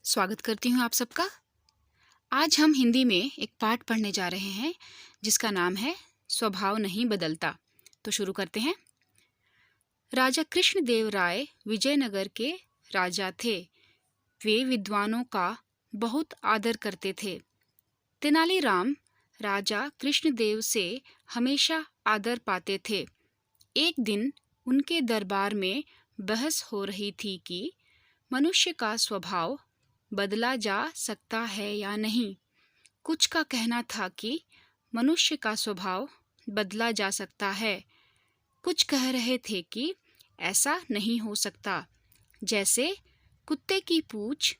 स्वागत करती हूँ आप सबका। आज हम हिंदी में एक पाठ पढ़ने जा रहे हैं जिसका नाम है स्वभाव नहीं बदलता। तो शुरू करते हैं। राजा कृष्णदेव राय विजयनगर के राजा थे। वे विद्वानों का बहुत आदर करते थे। तेनालीराम राजा कृष्णदेव से हमेशा आदर पाते थे। एक दिन उनके दरबार में बहस हो रही थी कि मनुष्य का स्वभाव बदला जा सकता है या नहीं। कुछ का कहना था कि मनुष्य का स्वभाव बदला जा सकता है। कुछ कह रहे थे कि ऐसा नहीं हो सकता, जैसे कुत्ते की पूंछ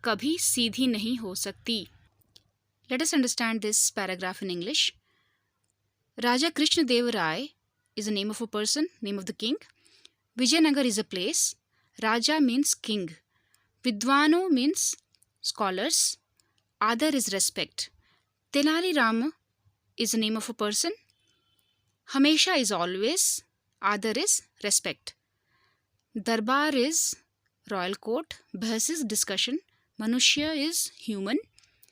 कभी सीधी नहीं हो सकती। Let us understand this paragraph in English. Raja Krishnadev Rai is the name of a person, name of the king. Vijayanagar is a place. Raja means king. Vidwano means scholars. Adar is respect. Tenali Rama is the name of a person. Hamesha is always. Adar is respect. Darbar is royal court. Bahas is discussion. Manushya is human.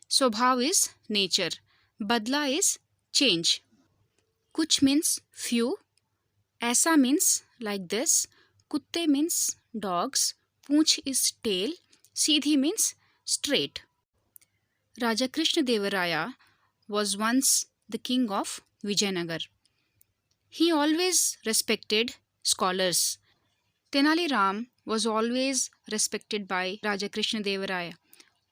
Swabhav is nature. Badla is change. Kuch means few. Aisa means like this. Kutte means dogs. Poonch is tail. Seedhi means straight. Raja Krishnadeva was once the king of Vijayanagar. He always respected scholars. Tenali Ram was always respected by Raja Krishnadeva.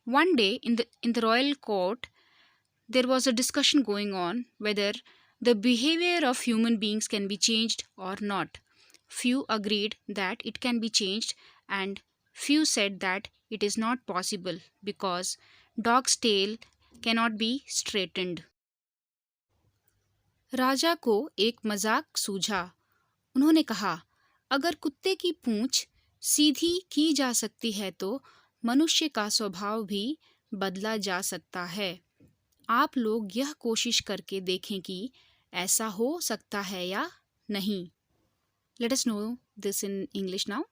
One day in the royal court, there was a discussion going on whether the behavior of human beings can be changed or not. Few agreed that it can be changed and few said that it is not possible because dog's tail cannot be straightened. राजा को एक मजाक सूझा। उन्होंने कहा, अगर कुत्ते की पूंछ सीधी की जा सकती है तो मनुष्य का स्वभाव भी बदला जा सकता है। आप लोग यह कोशिश करके देखें कि ऐसा हो सकता है या नहीं। Let us know this in English now.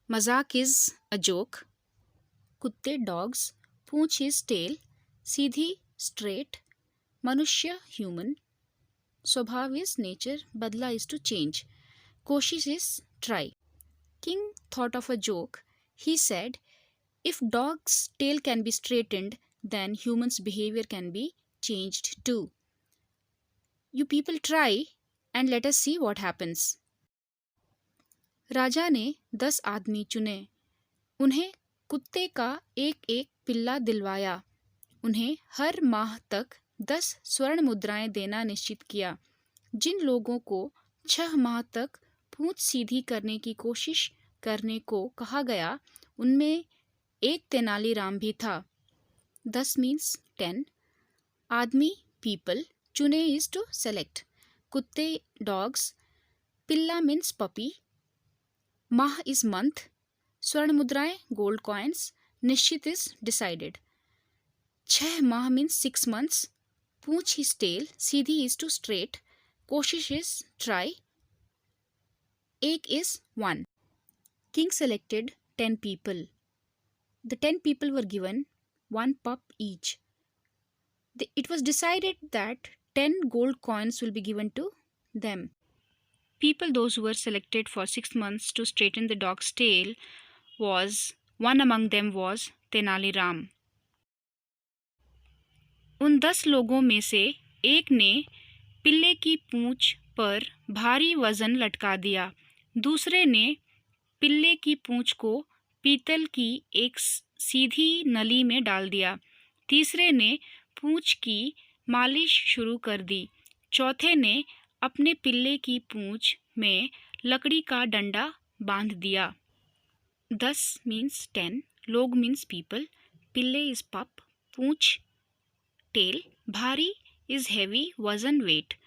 मजाक is a joke. कुत्ते dogs, Poonch is tail, Sidhi straight, मनुष्य human, स्वभाव is nature, बदला is to change, कोशिश is try. King thought of a joke. He said, if dog's tail can be straightened, then humans' behavior can be changed too. You people try and let us see what happens. राजा ने 10 आदमी चुने। उन्हें कुत्ते का एक एक पिल्ला दिलवाया। उन्हें हर माह तक 10 स्वर्ण मुद्राएं देना निश्चित किया। जिन लोगों को 6 माह तक पूंछ सीधी करने की कोशिश करने को कहा गया, उनमें एक तेनालीराम भी था। 10 means 10. आदमी people, चुने is to select. कुत्ते dogs, पिल्ला means puppy. माह is month. स्वर्ण मुद्राएं gold coins. निश्चित is decided. 6 माह means 6 months. Poonch is tail. Sidhi is to straight. कोशिश is try. एक is 1. King selected 10 people. The 10 people were given 1 pup each. It was decided that 10 gold coins will be given to them. People, those who were selected for 6 months to straighten the dog's tail, one among them was Tenali Ram. उन 10 लोगों में से एक ने पिल्ले की पूंछ पर भारी वजन लटका दिया। दूसरे ने पिल्ले की पूंछ को पीतल की एक सीधी नली में डाल दिया। तीसरे ने पूंछ की मालिश शुरू कर दी। चौथे ने अपने पिल्ले की पूंछ में लकड़ी का डंडा बांध दिया। 10 means 10, लोग means people, Pillai is pup, Poonch tail, भारी is heavy, वजन weight.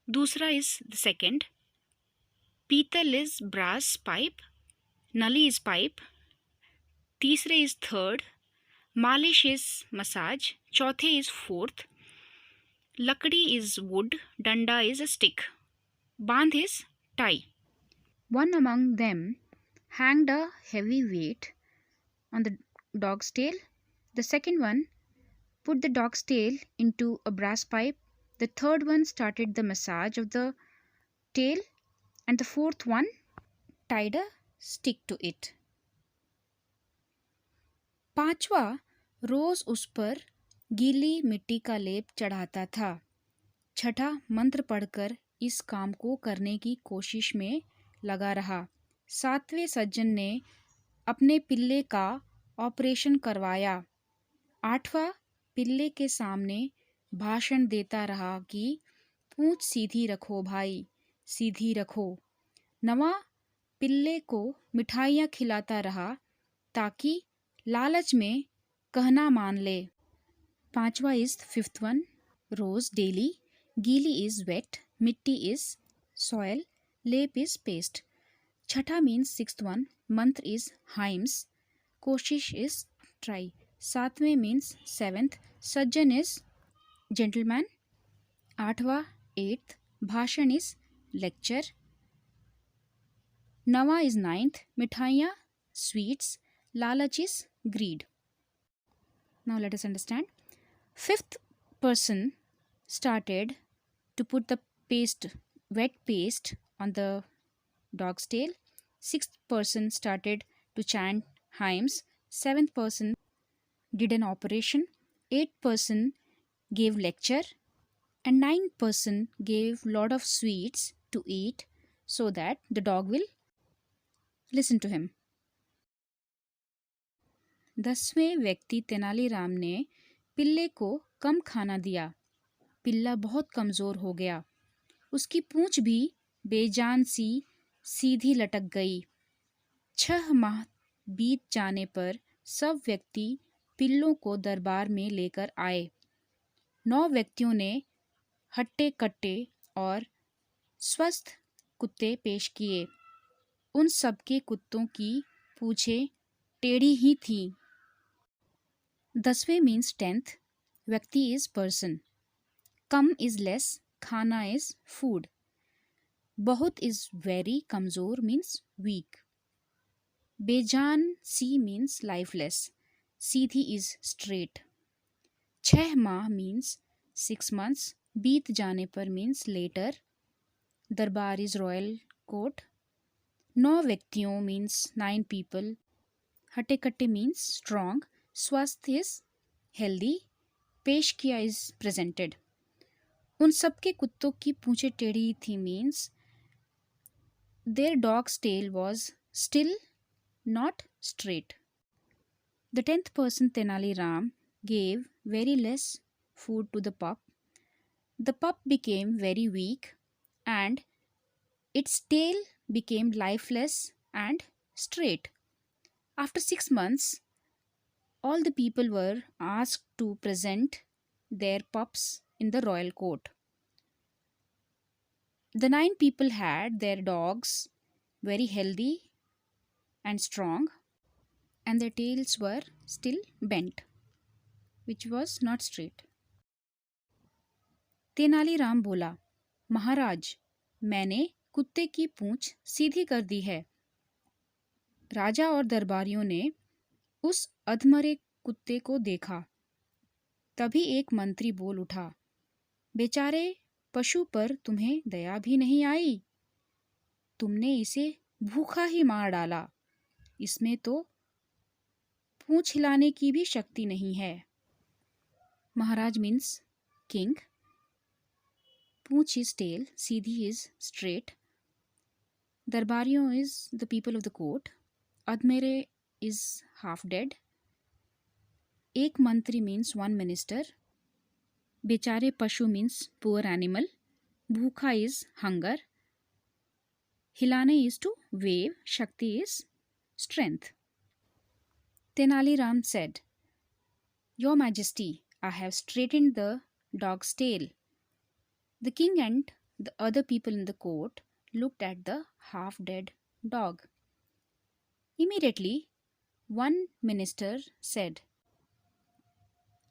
दूसरा is the second. पीतल is brass pipe, नली is pipe. तीसरे is third. मालिश is massage. चौथे is fourth. लकड़ी is wood. डंडा is a stick. बांध is tie. One among them hanged a heavy weight on the dog's tail. The second one put the dog's tail into a brass pipe. The third one started the massage of the tail, and the fourth one tied a stick to it. पांचवा रोज उस पर गीली मिट्टी का लेप चढ़ाता था। छठा मंत्र पढ़कर इस काम को करने की कोशिश में लगा रहा। सातवें सज्जन ने अपने पिल्ले का ऑपरेशन करवाया। आठवां पिल्ले के सामने भाषण देता रहा कि पूंछ सीधी रखो भाई, सीधी रखो। नवा पिल्ले को मिठाइयाँ खिलाता रहा ताकि लालच में कहना मान ले। पांचवा इज फिफ्थ वन, रोज डेली, गीली इज वेट, मिट्टी इज सॉयल, लेप इज पेस्ट। छठा मीन्स सिक्स्थ वन, मंत्र इज हाइम्स, कोशिश इज ट्राई। सातवें मीन्स सेवेंथ, सज्जन इज जेंटलमैन। आठवां एट्थ, भाषण इज लेक्चर। नवा इज नाइन्थ, मिठाइयाँ स्वीट्स, लालच is greed. Now let us understand. Fifth person started to put the wet paste on the dog's tail. Sixth person started to chant hymns. Seventh person did an operation. Eighth person gave lecture. And ninth person gave lot of sweets to eat so that the dog will listen to him. 10वें व्यक्ति तेनालीराम ने पिल्ले को कम खाना दिया। पिल्ला बहुत कमज़ोर हो गया। उसकी पूंछ भी बेजान सी सीधी लटक गई। 6 माह बीत जाने पर सब व्यक्ति पिल्लों को दरबार में लेकर आए। 9 व्यक्तियों ने हट्टे कट्टे और स्वस्थ कुत्ते पेश किए। उन सबके कुत्तों की पूंछें टेढ़ी ही थीं। 10वें मीन्स 10th, व्यक्ति इज पर्सन, कम इज लेस, खाना इज फूड, बहुत इज वेरी, कमज़ोर मीन्स वीक, बेजान सी मीन्स लाइफलेस, सीधी इज स्ट्रेट। 6 माह मीन्स 6 months, बीत जाने पर मीन्स लेटर, दरबार इज रॉयल कोर्ट। 9 व्यक्तियों मीन्स 9 people, हट्टे कट्टे मीन्स स्ट्रॉन्ग, स्वस्थ इज हेल्दी, पेश किया इज प्रेजेंटेड। उन सबके कुत्तों की पूंछें टेढ़ी थी means their dogs tail was still not straight. The 10th person Tenali gave very less food to the pup. The pup became very weak and its tail became lifeless and straight. After 6 months, all the people were asked to present their pups in the royal court. The 9 people had their dogs very healthy and strong, and their tails were still bent, which was not straight. Tenaliram बोला, महाराज, मैंने कुत्ते की पूंछ सीधी कर दी है। राजा और दरबारियों ने उस अधमरे कुत्ते को देखा। तभी एक मंत्री बोल उठा, बेचारे पशु पर तुम्हें दया भी नहीं आई, तुमने इसे भूखा ही मार डाला। इसमें तो पूंछ हिलाने की भी शक्ति नहीं है। महाराज मीन्स किंग, पूंछ इज टेल, सीधी इज स्ट्रेट, दरबारियों is the people of the court, अधमेरे is half dead. एक मंत्री means one minister. बेचारे पशु means poor animal. भूखा is hunger. हिलाने is to wave. शक्ति is strength. Tenali said, Your Majesty, I have straightened the dog's tail. The king and the other people in the court looked at the half-dead dog. Immediately, one minister said,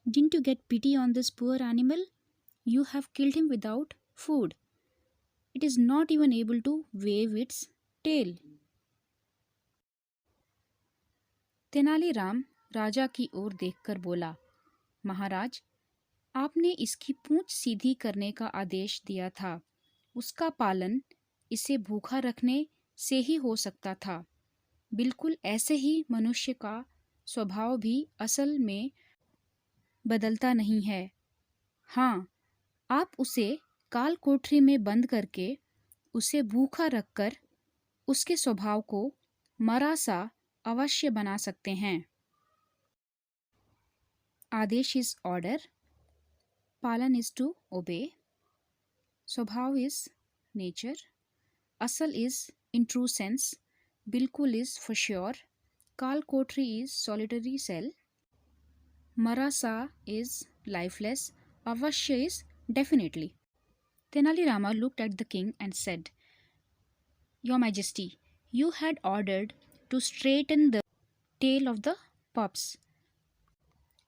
Didn't you get pity on this poor animal? You have killed him without food. It is not even able to wave its tail. Tenaliram राजा की ओर देखकर बोला, महाराज, आपने इसकी पूंछ सीधी करने का आदेश दिया था। उसका पालन इसे भूखा रखने से ही हो सकता था। बिल्कुल ऐसे ही मनुष्य का स्वभाव भी असल में बदलता नहीं है। हाँ, आप उसे काल कोठरी में बंद करके उसे भूखा रखकर उसके स्वभाव को मरा सा अवश्य बना सकते हैं। आदेश इज ऑर्डर, पालन इज टू ओबे, स्वभाव इज नेचर, असल इज इन ट्रू सेंस, बिल्कुल इज फॉर श्योर, काल कोठरी इज सॉलिटरी सेल, मरासा is lifeless, avashya is definitely. Tenali Rama looked at the king and said, Your Majesty, you had ordered to straighten the tail of the pups,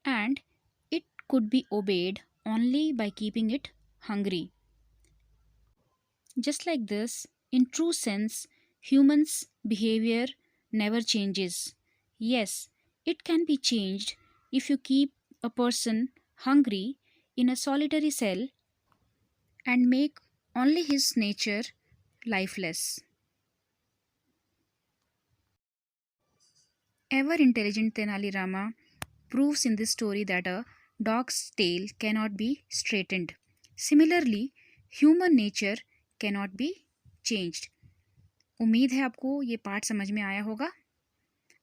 and it could be obeyed only by keeping it hungry. Just like this, in true sense, humans' behavior never changes. Yes, it can be changed if you keep a person hungry in a solitary cell and make only his nature lifeless. Ever intelligent Tenali Rama proves in this story that a dog's tail cannot be straightened. Similarly, human nature cannot be changed. उम्मीद है आपको ये पाठ समझ में आया होगा।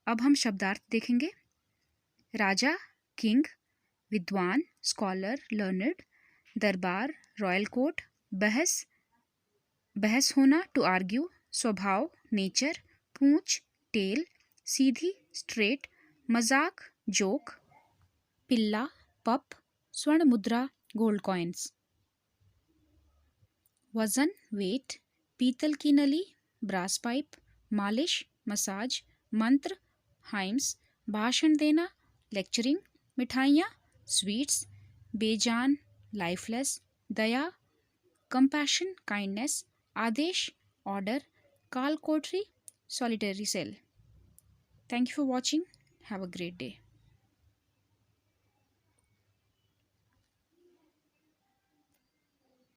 अब हम शब्दार्थ देखेंगे। राजा, किंग, विद्वान, स्कॉलर, लर्नड, दरबार, रॉयल कोर्ट, बहस होना, टू आर्ग्यू, स्वभाव, नेचर, पूंछ, टेल, सीधी, स्ट्रेट, मजाक, जोक, पिल्ला, पप, स्वर्ण मुद्रा, गोल्ड कॉइन्स, वजन, वेट, पीतल की नली, ब्रास पाइप, मालिश, मसाज, मंत्र, हाइम्स, भाषण देना, लेक्चरिंग, मिठाइयाँ, स्वीट्स, बेजान, लाइफलेस, दया, कंपैशन, काइंडनेस, आदेश, ऑर्डर, काल कोठरी, solitary cell. Thank you for watching. Have a great day.